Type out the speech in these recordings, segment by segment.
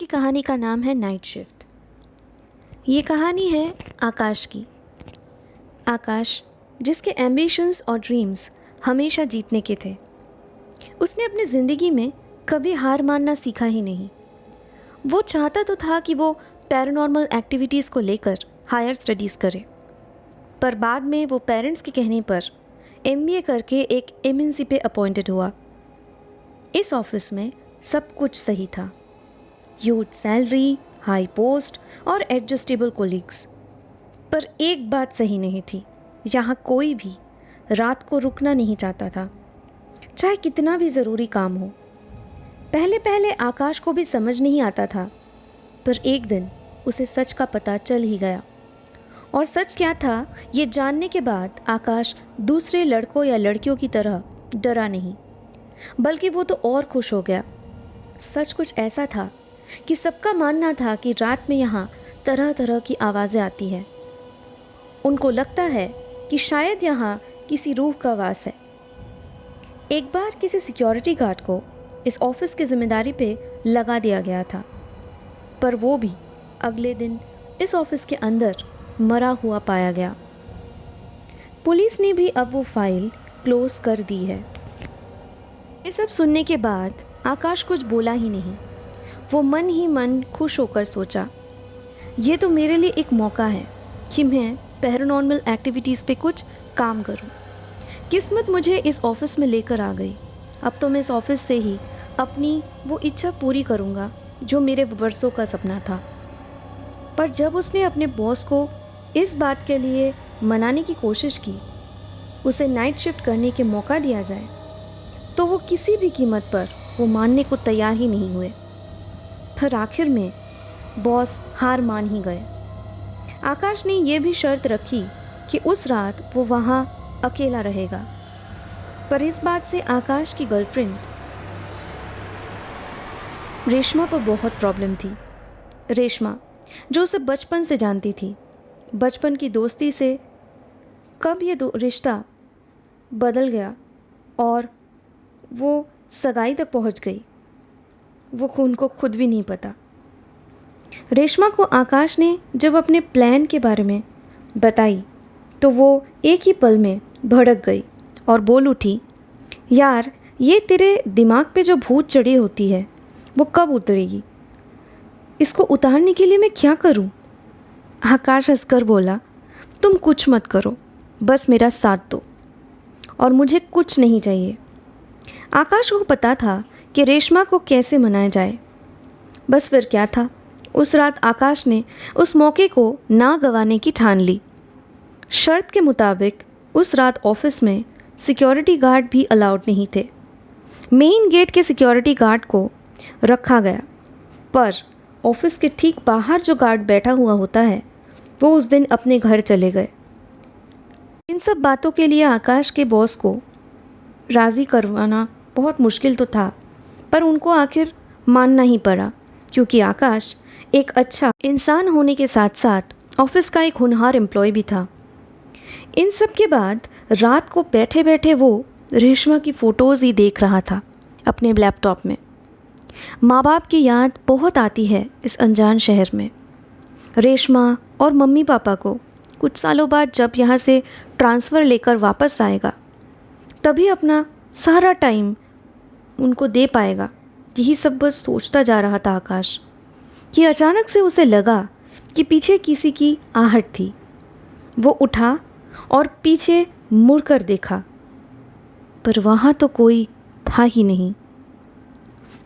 की कहानी का नाम है नाइट शिफ्ट। ये कहानी है आकाश की। आकाश, जिसके एम्बिशंस और ड्रीम्स हमेशा जीतने के थे। उसने अपनी ज़िंदगी में कभी हार मानना सीखा ही नहीं। वो चाहता तो था कि वो पैरानॉर्मल एक्टिविटीज़ को लेकर हायर स्टडीज़ करे, पर बाद में वो पेरेंट्स के कहने पर एमबीए करके एक एमएनसी पे अपॉइंटेड हुआ। इस ऑफिस में सब कुछ सही था, ह्यूज सैलरी, हाई पोस्ट और एडजस्टेबल कोलीग्स। पर एक बात सही नहीं थी, यहाँ कोई भी रात को रुकना नहीं चाहता था, चाहे कितना भी ज़रूरी काम हो। पहले पहले आकाश को भी समझ नहीं आता था, पर एक दिन उसे सच का पता चल ही गया। और सच क्या था, ये जानने के बाद आकाश दूसरे लड़कों या लड़कियों की तरह डरा नहीं, बल्कि वो तो और खुश हो गया। सच कुछ ऐसा था कि सबका मानना था कि रात में यहाँ तरह तरह की आवाज़ें आती हैं। उनको लगता है कि शायद यहाँ किसी रूह का वास है। एक बार किसी सिक्योरिटी गार्ड को इस ऑफिस की जिम्मेदारी पे लगा दिया गया था, पर वो भी अगले दिन इस ऑफिस के अंदर मरा हुआ पाया गया। पुलिस ने भी अब वो फाइल क्लोज कर दी है। ये सब सुनने के बाद आकाश कुछ बोला ही नहीं। वो मन ही मन खुश होकर सोचा, ये तो मेरे लिए एक मौका है कि मैं पैरानॉर्मल एक्टिविटीज़ पे कुछ काम करूं। किस्मत मुझे इस ऑफिस में लेकर आ गई। अब तो मैं इस ऑफिस से ही अपनी वो इच्छा पूरी करूंगा जो मेरे बरसों का सपना था। पर जब उसने अपने बॉस को इस बात के लिए मनाने की कोशिश की, उसे नाइट शिफ्ट करने के मौका दिया जाए, तो वो किसी भी कीमत पर वो मानने को तैयार ही नहीं हुए। फिर आखिर में बॉस हार मान ही गए। आकाश ने यह भी शर्त रखी कि उस रात वो वहाँ अकेला रहेगा। पर इस बात से आकाश की गर्लफ्रेंड रेशमा को बहुत प्रॉब्लम थी। रेशमा, जो उसे बचपन से जानती थी, बचपन की दोस्ती से कब ये रिश्ता बदल गया और वो सगाई तक पहुंच गई, वो उनको खुद भी नहीं पता। रेशमा को आकाश ने जब अपने प्लान के बारे में बताई तो वो एक ही पल में भड़क गई और बोल उठी, यार, ये तेरे दिमाग पे जो भूत चढ़ी होती है वो कब उतरेगी? इसको उतारने के लिए मैं क्या करूं? आकाश हंसकर बोला, तुम कुछ मत करो, बस मेरा साथ दो और मुझे कुछ नहीं चाहिए। आकाश को पता था कि रेशमा को कैसे मनाया जाए। बस फिर क्या था, उस रात आकाश ने उस मौके को ना गंवाने की ठान ली। शर्त के मुताबिक उस रात ऑफिस में सिक्योरिटी गार्ड भी अलाउड नहीं थे। मेन गेट के सिक्योरिटी गार्ड को रखा गया, पर ऑफिस के ठीक बाहर जो गार्ड बैठा हुआ होता है, वो उस दिन अपने घर चले गए। इन सब बातों के लिए आकाश के बॉस को राज़ी करवाना बहुत मुश्किल तो था, पर उनको आखिर मानना ही पड़ा, क्योंकि आकाश एक अच्छा इंसान होने के साथ साथ ऑफिस का एक होनहार एम्प्लॉय भी था। इन सब के बाद रात को बैठे बैठे वो रेशमा की फ़ोटोज़ ही देख रहा था अपने लैपटॉप में। माँ बाप की याद बहुत आती है इस अनजान शहर में। रेशमा और मम्मी पापा को कुछ सालों बाद जब यहाँ से ट्रांसफ़र लेकर वापस आएगा, तभी अपना सारा टाइम उनको दे पाएगा। यही सब बस सोचता जा रहा था आकाश कि अचानक से उसे लगा कि पीछे किसी की आहट थी। वो उठा और पीछे मुड़कर देखा, पर वहाँ तो कोई था ही नहीं।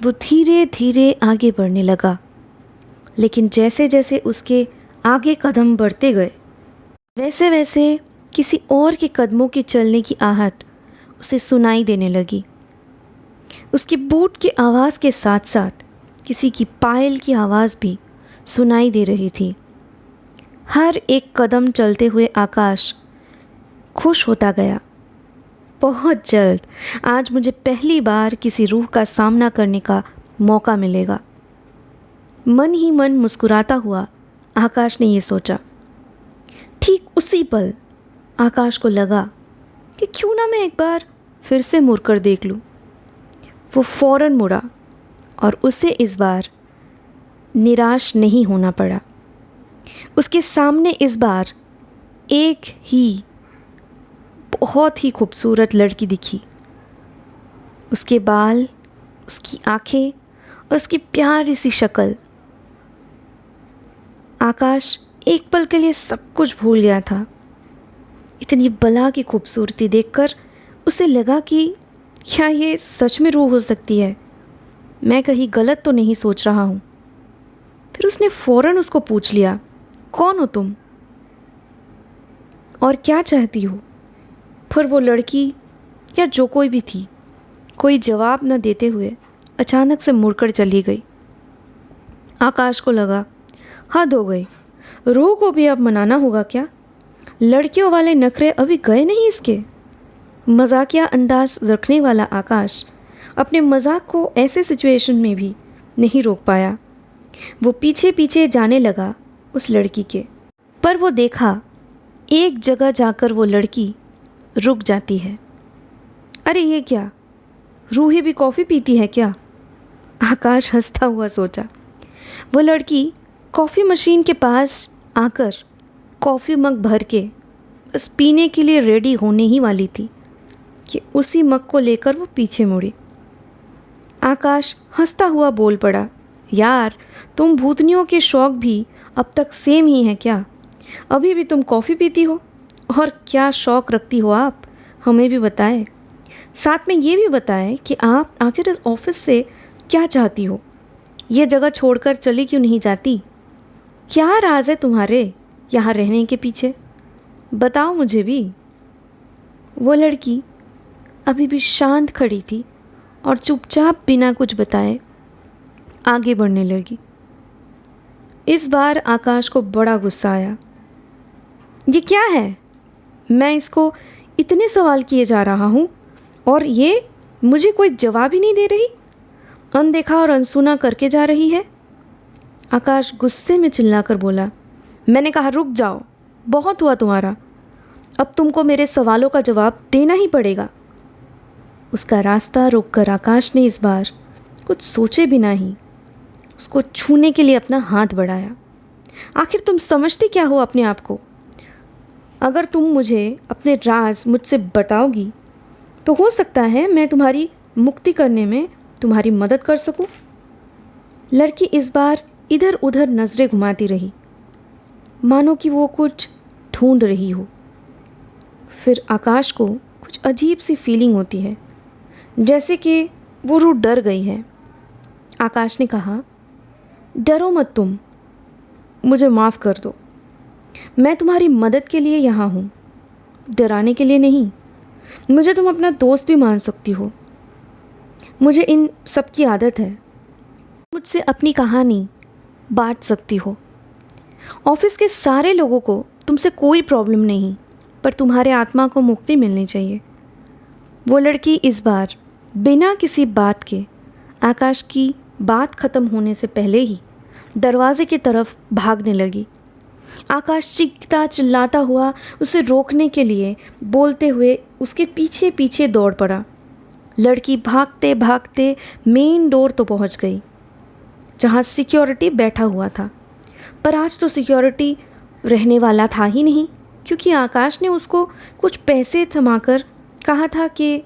वो धीरे धीरे आगे बढ़ने लगा, लेकिन जैसे जैसे उसके आगे कदम बढ़ते गए, वैसे वैसे किसी और के कदमों के चलने की आहट उसे सुनाई देने लगी। उसकी बूट की आवाज़ के साथ साथ किसी की पायल की आवाज़ भी सुनाई दे रही थी। हर एक कदम चलते हुए आकाश खुश होता गया। बहुत जल्द आज मुझे पहली बार किसी रूह का सामना करने का मौका मिलेगा। मन ही मन मुस्कुराता हुआ आकाश ने ये सोचा। ठीक उसी पल आकाश को लगा कि क्यों ना मैं एक बार फिर से मुड़कर देख लूँ। वो फ़ौरन मुड़ा और उसे इस बार निराश नहीं होना पड़ा। उसके सामने इस बार एक ही बहुत ही खूबसूरत लड़की दिखी। उसके बाल, उसकी आंखें और उसकी प्यारी सी शक्ल। आकाश एक पल के लिए सब कुछ भूल गया था। इतनी बला की खूबसूरती देखकर उसे लगा कि क्या ये सच में रूह हो सकती है? मैं कहीं गलत तो नहीं सोच रहा हूँ। फिर उसने फ़ौरन उसको पूछ लिया, कौन हो तुम और क्या चाहती हो? पर वो लड़की या जो कोई भी थी, कोई जवाब न देते हुए अचानक से मुड़कर चली गई। आकाश को लगा हद हो गई, रूह को भी अब मनाना होगा क्या? लड़कियों वाले नखरे अभी गए नहीं इसके। मजाकिया अंदाज रखने वाला आकाश अपने मजाक को ऐसे सिचुएशन में भी नहीं रोक पाया। वो पीछे पीछे जाने लगा उस लड़की के। पर वो देखा एक जगह जाकर वो लड़की रुक जाती है। अरे ये क्या, रूही भी कॉफ़ी पीती है क्या? आकाश हंसता हुआ सोचा। वो लड़की कॉफ़ी मशीन के पास आकर कॉफ़ी मग भर के बस पीने के लिए रेडी होने ही वाली थी कि उसी मग को लेकर वो पीछे मुड़ी। आकाश हंसता हुआ बोल पड़ा, यार तुम भूतनियों के शौक़ भी अब तक सेम ही हैं क्या? अभी भी तुम कॉफ़ी पीती हो? और क्या शौक़ रखती हो आप, हमें भी बताएं। साथ में ये भी बताएं कि आप आखिर इस ऑफिस से क्या चाहती हो? ये जगह छोड़कर चली क्यों नहीं जाती? क्या राज है तुम्हारे यहाँ रहने के पीछे? बताओ मुझे भी। वो लड़की अभी भी शांत खड़ी थी और चुपचाप बिना कुछ बताए आगे बढ़ने लगी। इस बार आकाश को बड़ा गुस्सा आया। ये क्या है? मैं इसको इतने सवाल किए जा रहा हूँ और ये मुझे कोई जवाब ही नहीं दे रही, अनदेखा और अनसुना करके जा रही है। आकाश गुस्से में चिल्लाकर बोला, मैंने कहा रुक जाओ, बहुत हुआ तुम्हारा, अब तुमको मेरे सवालों का जवाब देना ही पड़ेगा। उसका रास्ता रोककर आकाश ने इस बार कुछ सोचे बिना ही उसको छूने के लिए अपना हाथ बढ़ाया। आखिर तुम समझती क्या हो अपने आप को? अगर तुम मुझे अपने राज मुझसे बताओगी तो हो सकता है मैं तुम्हारी मुक्ति करने में तुम्हारी मदद कर सकूं। लड़की इस बार इधर उधर नज़रें घुमाती रही, मानो कि वो कुछ ढूंढ रही हो। फिर आकाश को कुछ अजीब सी फीलिंग होती है, जैसे कि वो रूह डर गई है। आकाश ने कहा, डरो मत तुम, मुझे माफ़ कर दो। मैं तुम्हारी मदद के लिए यहाँ हूँ, डराने के लिए नहीं। मुझे तुम अपना दोस्त भी मान सकती हो। मुझे इन सब की आदत है। मुझसे अपनी कहानी बांट सकती हो। ऑफिस के सारे लोगों को तुमसे कोई प्रॉब्लम नहीं, पर तुम्हारे आत्मा को मुक्ति मिलनी चाहिए। वो लड़की इस बार बिना किसी बात के आकाश की बात ख़त्म होने से पहले ही दरवाजे की तरफ भागने लगी। आकाश चीखता चिल्लाता हुआ उसे रोकने के लिए बोलते हुए उसके पीछे पीछे दौड़ पड़ा। लड़की भागते भागते मेन डोर तो पहुंच गई, जहां सिक्योरिटी बैठा हुआ था। पर आज तो सिक्योरिटी रहने वाला था ही नहीं, क्योंकि आकाश ने उसको कुछ पैसे थमाकर कहा था कि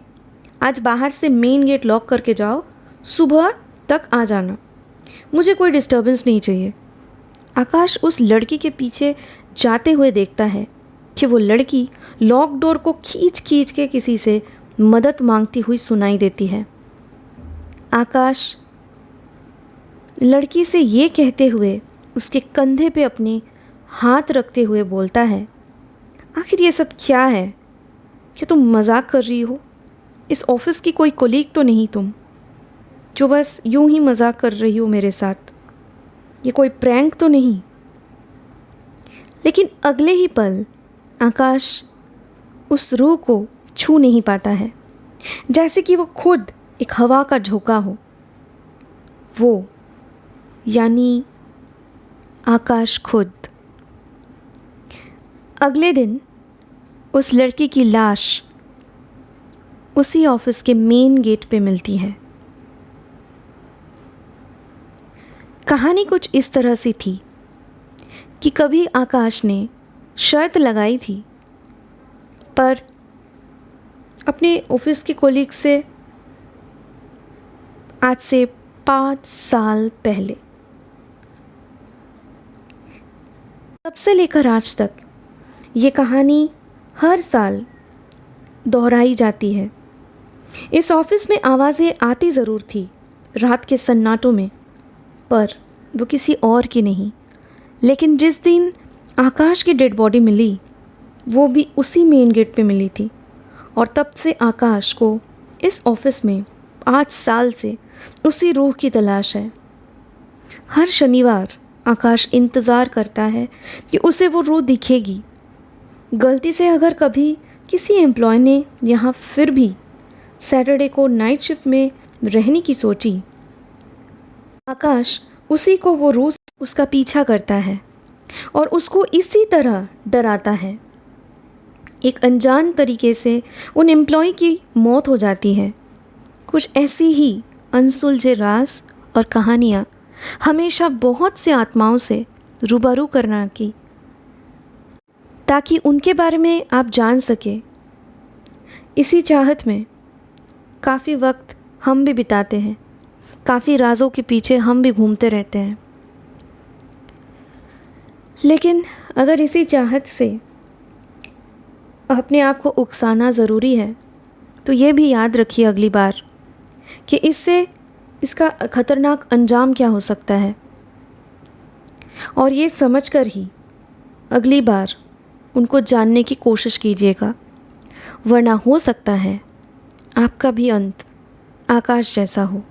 आज बाहर से मेन गेट लॉक करके जाओ, सुबह तक आ जाना, मुझे कोई डिस्टर्बेंस नहीं चाहिए। आकाश उस लड़की के पीछे जाते हुए देखता है कि वो लड़की लॉक डोर को खींच खींच के किसी से मदद मांगती हुई सुनाई देती है। आकाश लड़की से ये कहते हुए उसके कंधे पे अपने हाथ रखते हुए बोलता है, आखिर ये सब क्या है? क्या तुम मजाक कर रही हो? इस ऑफिस की कोई कोलीग तो नहीं तुम, जो बस यूं ही मजाक कर रही हो मेरे साथ? ये कोई प्रैंक तो नहीं? लेकिन अगले ही पल आकाश उस रूह को छू नहीं पाता है, जैसे कि वो खुद एक हवा का झोंका हो। वो यानी आकाश खुद। अगले दिन उस लड़की की लाश उसी ऑफिस के मेन गेट पे मिलती है। कहानी कुछ इस तरह से थी कि कभी आकाश ने शर्त लगाई थी, पर अपने ऑफिस के कोलीग से आज से 5 साल पहले, तब से लेकर आज तक ये कहानी हर साल दोहराई जाती है। इस ऑफिस में आवाज़ें आती ज़रूर थी रात के सन्नाटों में, पर वो किसी और की नहीं। लेकिन जिस दिन आकाश की डेड बॉडी मिली, वो भी उसी मेन गेट पे मिली थी। और तब से आकाश को इस ऑफिस में 5 साल से उसी रूह की तलाश है। हर शनिवार आकाश इंतज़ार करता है कि उसे वो रूह दिखेगी। गलती से अगर कभी किसी एम्प्लॉय ने यहाँ फिर भी सैटरडे को नाइट शिफ्ट में रहने की सोची, आकाश उसी को वो रूह उसका पीछा करता है और उसको इसी तरह डराता है। एक अनजान तरीके से उन एम्प्लॉय की मौत हो जाती है। कुछ ऐसी ही अनसुलझे राज और कहानियाँ हमेशा बहुत से आत्माओं से रूबरू करना की, ताकि उनके बारे में आप जान सके। इसी चाहत में काफ़ी वक्त हम भी बिताते हैं, काफ़ी राज़ों के पीछे हम भी घूमते रहते हैं। लेकिन अगर इसी चाहत से अपने आप को उकसाना ज़रूरी है, तो ये भी याद रखिए अगली बार कि इसका ख़तरनाक अंजाम क्या हो सकता है। और ये समझकर ही अगली बार उनको जानने की कोशिश कीजिएगा, वरना हो सकता है आपका भी अंत आकाश जैसा हो।